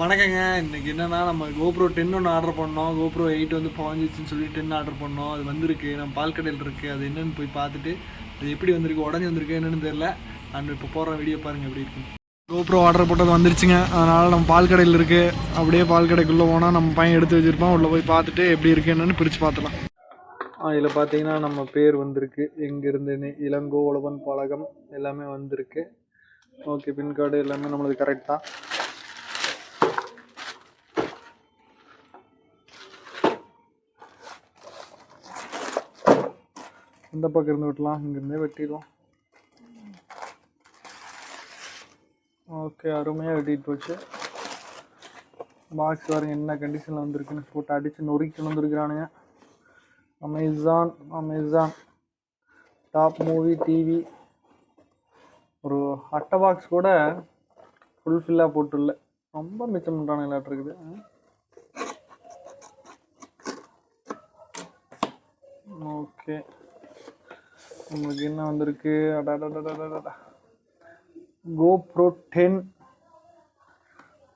வணக்கங்க. இன்னைக்கு என்னன்னா நம்ம GoPro 10 ஒன்று ஆர்டர் பண்ணோம். GoPro 8 வந்து பாஞ்சிச்சுன்னு சொல்லி 10 ஆர்டர் பண்ணோம். அது வந்திருக்கு. நம்ம பால் கடையில் இருக்குது. அது என்னென்னு போய் பார்த்துட்டு அது எப்படி வந்திருக்கு, உடஞ்சி வந்திருக்கு என்னென்னு தெரில. அண்ட் இப்போ போடுற வீடியோ பாருங்கள் எப்படி இருக்கு. GoPro ஆர்டர் போட்டது வந்துருச்சுங்க. அதனால் நம்ம பால் கடையில் இருக்குது. அப்படியே பால் கடைக்குள்ளே போனால் நம்ம பையன் எடுத்து வச்சுருப்பான். உள்ளே போய் பார்த்துட்டு எப்படி இருக்குது என்னென்னு பிரித்து பார்த்துலாம். இதில் பார்த்தீங்கன்னா நம்ம பேர் வந்திருக்கு. எங்கேருந்துன்னு இளங்கோவளவன் பழகம் எல்லாமே வந்திருக்கு. ஓகே, பின்கார்டு எல்லாமே நம்மளுக்கு கரெக்ட் தான். இந்த பக்கம் இருந்து வெட்டலாம், இங்கேருந்தே வெட்டிடுவோம். ஓகே, அருமையாக வெட்டிட்டு போச்சு. பாக்ஸ் பாருங்க என்ன கண்டிஷனில் வந்திருக்குன்னு. போட்டு அடித்து நொறுக்கி வந்துருக்கிறானுங்க. Amazon top movie TV. ஒரு அட்டை பாக்ஸ் கூட ஃபுல்ஃபில்லாக போட்டுள்ள. ரொம்ப மிச்சம் பண்ணுறானு எல்லாட்டு இருக்குது. ஓகே, உங்களுக்கு என்ன வந்திருக்கு? GoPro 10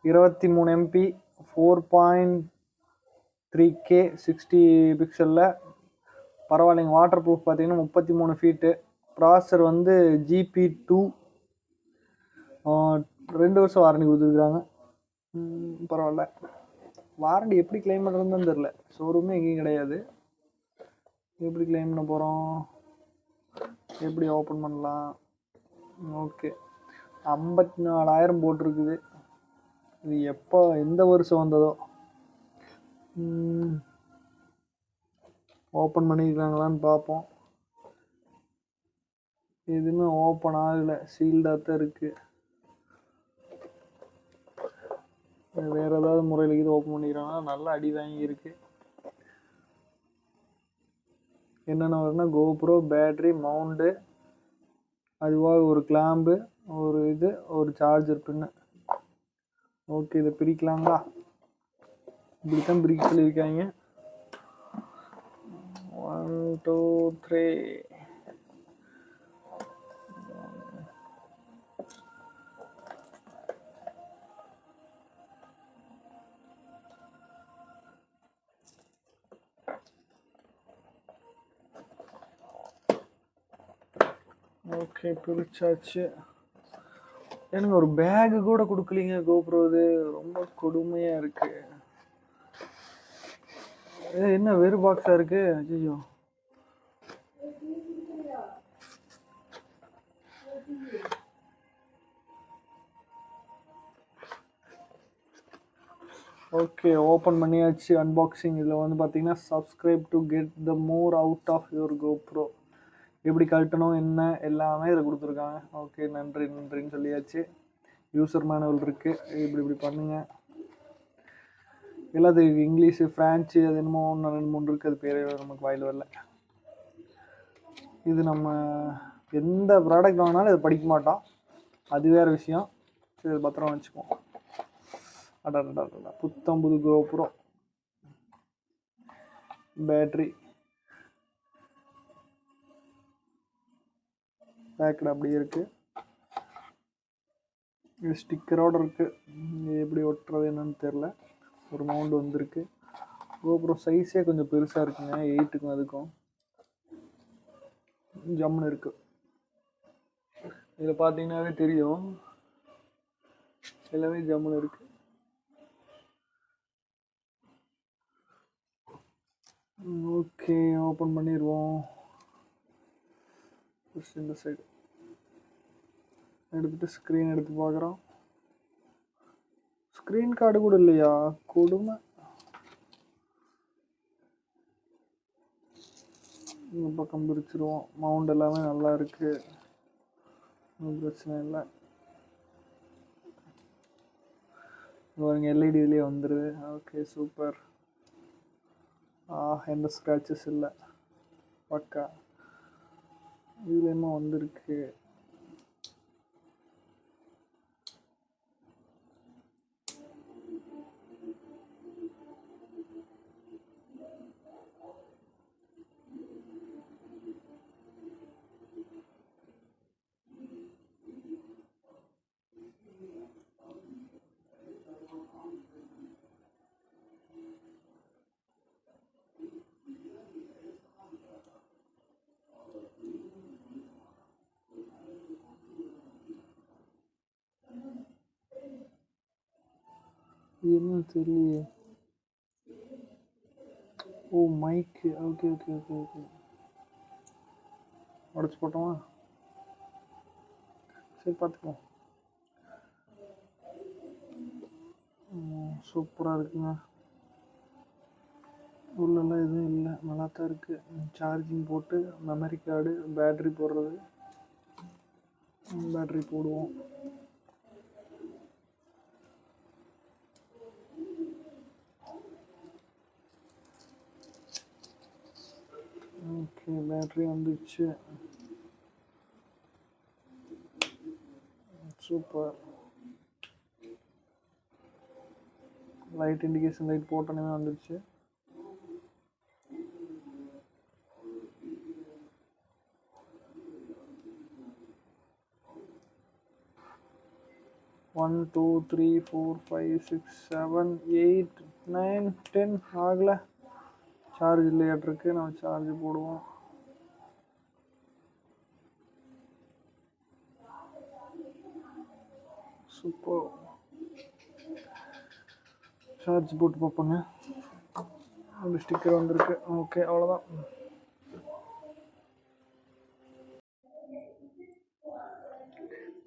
23 MP 4.3K 60 பிக்சலில் பரவாயில்லைங்க. வாட்டர் ப்ரூஃப் பார்த்தீங்கன்னா 33 ஃபீட்டு. ப்ராசர் வந்து GP2. 2 வருஷம் வாரண்டி கொடுத்துருக்குறாங்க. பரவாயில்ல. வாரண்டி எப்படி கிளைம் பண்ணுறதுன்னு தெரில. ஷோரூமே எங்கேயும் கிடையாது. எப்படி கிளைம் பண்ண போகிறோம், எப்படி ஓப்பன் பண்ணலாம்? ஓகே, 54,000 போட்டிருக்குது. இது எப்போ எந்த வருஷம் வந்ததோ. ஓப்பன் பண்ணியிருக்காங்களான்னு பார்ப்போம். எதுவுமே ஓப்பன் ஆகலை, சீல்டாக தான் இருக்குது. வேறு ஏதாவது முறையில் இது ஓப்பன் பண்ணிக்கிறாங்கன்னா நல்லா அடி வாங்கியிருக்கு. என்னென்ன வருதுன்னா GoPro பேட்ரி மவுண்டு, அதுவாக ஒரு கிளாம்பு, ஒரு இது, ஒரு சார்ஜர் பின்னு. ஓகே, இதை பிரிக்கலாங்களா? இப்படித்தான் பிரிக்க சொல்லியிருக்காங்க. 1 2 3. ஓகே, பிரிச்சாச்சு. எனக்கு ஒரு பேகு கூட கொடுக்கலீங்க GoPro. இது ரொம்ப கொடுமையாக இருக்கு. என்ன வெறு பாக்ஸாக இருக்கு? ஐயோ, ஓகே, ஓப்பன் பண்ணியாச்சு. அன்பாக்சிங். இதில் வந்து பார்த்தீங்கன்னா subscribe to get the more out of your GoPro. எப்படி கழட்டணும் என்ன எல்லாமே இதில் கொடுத்துருக்காங்க. ஓகே, நன்றின்னு சொல்லியாச்சு. யூசர் மேனுவல் இருக்குது. இப்படி பண்ணுங்கள். எல்லாத்துக்கு இங்கிலீஷு, ஃப்ரான்ச்சு, அது என்னமோ 1 2 3 இருக்குது. அது பேரே நமக்கு வாயில் வரல. இது நம்ம எந்த ப்ராடக்ட் வாங்கினாலும் இதை படிக்க மாட்டோம், அது வேறு விஷயம். சரி, பத்திரம் வச்சுக்குவோம். புத்தம்புது GoPro பேட்ரி பேக்கட் அப்படியே இருக்கு. இது ஸ்டிக்கரோடு இருக்கு. எப்படி ஒட்டுறது என்னன்னு தெரில. ஒரு மவுண்ட் வந்திருக்கு. GoPro சைஸே கொஞ்சம் பெருசாக இருக்குங்க. 8க்கும் அதுக்கும் ஜம்முன்னு இருக்கு. இதில் பார்த்தீங்கன்னாவே தெரியும், எல்லாமே ஜம்முன்னு இருக்கு. ஓகே, ஓப்பன் பண்ணிடுவோம். இந்த சைடு எடுத்துட்டு ஸ்க்ரீன் எடுத்து பார்க்குறோம். ஸ்க்ரீன் கார்டு கூட இல்லையா? கொடுமை. இந்த பக்கம் பிரிச்சிருவோம். மவுண்ட் எல்லாமே நல்லா இருக்கு, ஒன்றும் பிரச்சனை இல்லை. பாருங்க, எல்இடி இதுலேயே வந்துடுது. Okay, super. எந்த ஸ்க்ராச்சஸ் இல்லை, பக்கா. இதுலேயுமா வந்திருக்கு. என்னன்னு தெரியலையே. ஓ மைக்கு, ஓகே ஓகே ஓகே ஓகே. உடச்சி போட்டோமா? சரி பார்த்துக்கலாம். சூப்பராக இருக்குங்க. உள்ளெல்லாம் எதுவும் இல்லை, நல்லா தான் இருக்குது. சார்ஜிங் போட்டு மெமரி கார்டு பேட்ரி போடுறது, பேட்ரி போடுவோம். ஓகே பேட்ரி வந்துச்சு. சூப்பர். லைட் இண்டிகேஷன் லைட் போட்டோன்னே வந்துடுச்சு. ஒன் 2 3 4 5 6 7 8 9 10 ஆகல. சார்ஜ் இல்லையாட்டிருக்கு, நம்ம சார்ஜ் போடுவோம். சூப்பர். சார்ஜ் போட்டு பார்ப்போங்க. ஒரு ஸ்டிக்கர் வந்திருக்கு. ஓகே அவ்வளோதான்.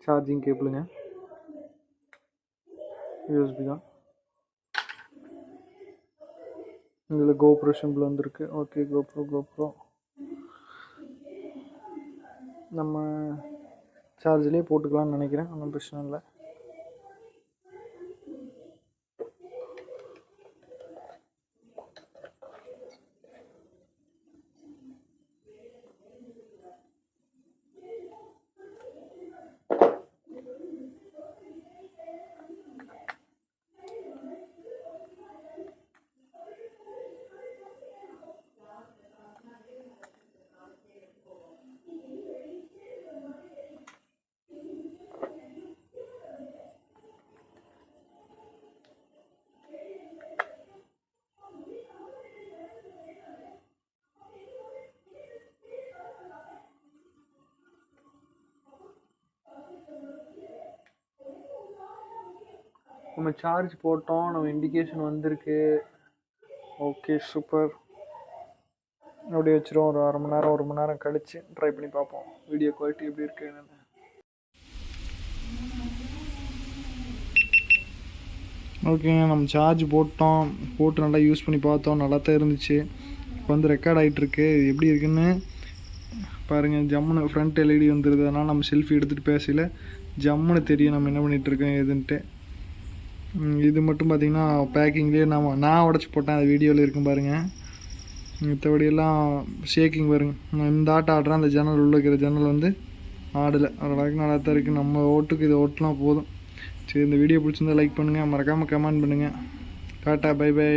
சார்ஜிங் கேபிளுங்க, யூஎஸ்பி தான். இதில் கோப்ரோ சிம்பிள் வந்திருக்கு. ஓகே கோப்ரோ நம்ம சார்ஜ்லேயே போட்டுக்கலாம்னு நினைக்கிறேன், ஒன்றும் பிரச்சனை இல்லை. நம்ம சார்ஜ் போட்டோம், நம்ம இண்டிகேஷன் வந்திருக்கு. Okay super. அப்படியே வச்சுருவோம். ஒரு அரை மணி நேரம் 1 மணி நேரம் கழித்து ட்ரை பண்ணி பார்ப்போம் வீடியோ குவாலிட்டி எப்படி இருக்குது என்னென்னு. ஓகேங்க, நம்ம சார்ஜ் போட்டு நல்லா யூஸ் பண்ணி பார்த்தோம், நல்லா தான் இருந்துச்சு. இப்போ வந்து ரெக்கார்ட் ஆகிட்டுருக்கு. எப்படி இருக்குன்னு பாருங்கள். ஜம்முன்னு ஃப்ரண்ட் எல்இடி வந்துடுது. அதனால் நம்ம செல்ஃபி எடுத்துகிட்டு பேசல ஜம்முன்னு தெரியும் நம்ம என்ன பண்ணிகிட்ருக்கோம் எதுன்ட்டு. இது மட்டும் பார்த்திங்கன்னா பேக்கிங்லேயே நான் உடச்சி போட்டேன், அது வீடியோவில் இருக்கும் பாருங்கள். மற்றபடியெல்லாம் ஷேக்கிங் பாருங்கள். இந்த ஆட்டம் ஆடுறேன், அந்த ஜன்னல் உள்ள இருக்கிற ஜன்னல் வந்து ஆடலை. ஓரளவுக்கு நல்லா தான் இருக்குது. நம்ம ஓட்டுக்கு இது ஓட்டலாம் போதும். சரி, இந்த வீடியோ பிடிச்சிருந்தா லைக் பண்ணுங்கள், மறக்காமல் கமெண்ட் பண்ணுங்கள். Tata bye by.